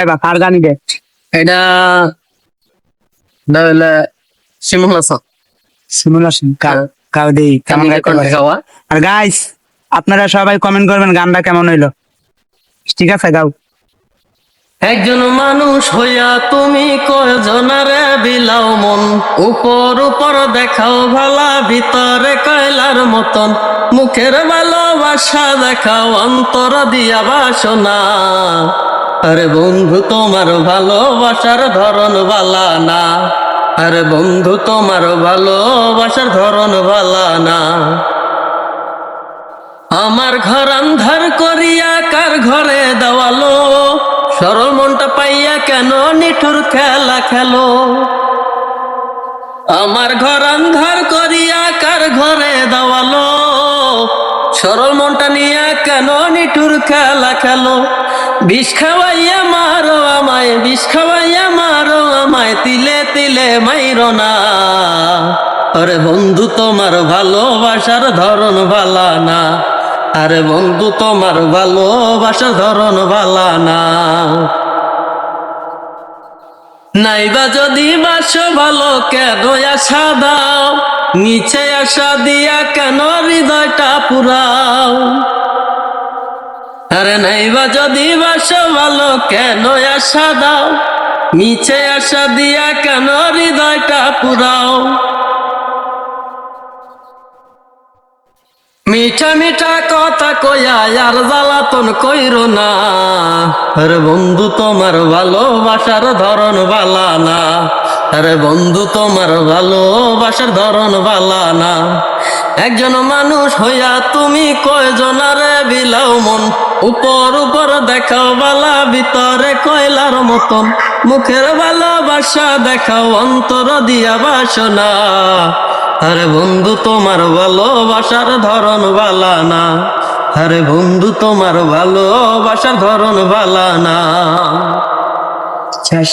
এবার কার গানি দে এটা শিমুল Hasan. Simulation cow দেই কেমন গাইতে পারে। গাওয়া আর গাইস আপনারা সবাই কমেন্ট করবেন গানটা কেমন হইলো। ঠিক আছে গাও। একজন মানুষ হইয়া তুমি কয়জনারে বিলাও মন, উপর উপর দেখাও ভালা ভিতরে কয়লার মতন, মুখের ভালোবাসা দেখাও অন্তর দিয়া বাসনা। আরে বন্ধু তোমার ভালোবাসার ধরন ভালা না, আরে বন্ধু তোমার ভালোবাসার ধরন ভালা না। আমার ঘর আন্ধার করিয়া কার ঘরে দেওয়ালো, সরল মনটা পাইয়া কেন নিঠুর খেলা খেলো। আমার ঘর আন্ধার করিয়া কার ঘরে দেওয়ালো, সরল মনটা নিয়ে কেন নিঠুর খেলা খেলো। বিষ খাওয়াইয়া মারো আমায়, বিষ খাওয়াইয়া মারো আমায়, তিলে তিলে মাইরো না। আরে বন্ধু তোমার ভালোবাসার ধরন ভালা না, আরে বন্ধু তোমার ভালোবাসার ধরন ভালা না। নাইবা যদি বাসো ভালো কেন আশা দাও, নিচে আশা দিয়া কেন হৃদয়টা পুরাও। আরে নাইবা যদি বাসো ভালো কেন আশা দাও, নিচে আশা দিয়া কেন হৃদয়টা পুরাও। মিঠা মিঠা কথা কইয়া আর জ্বালাতন কইরো না, আরে বন্ধু তোমার ভালোবাসার ধরন ভালা না, আরে বন্ধু তোমার ভালোবাসার ধরন ভালা না। একজন মানুষ হইয়া তুমি কয়জনারে বিলাও মন, উপর উপর দেখাও বালা ভিতরে কয়লার মতন, মুখের ভালোবাসা দেখাও অন্তর দিয়া বাসনা। আরে বন্ধু তোমার ভালোবাসার ধরন ভালা না, আরে বন্ধু তোমার ভালোবাসার ধরন ভালা না। শেষ।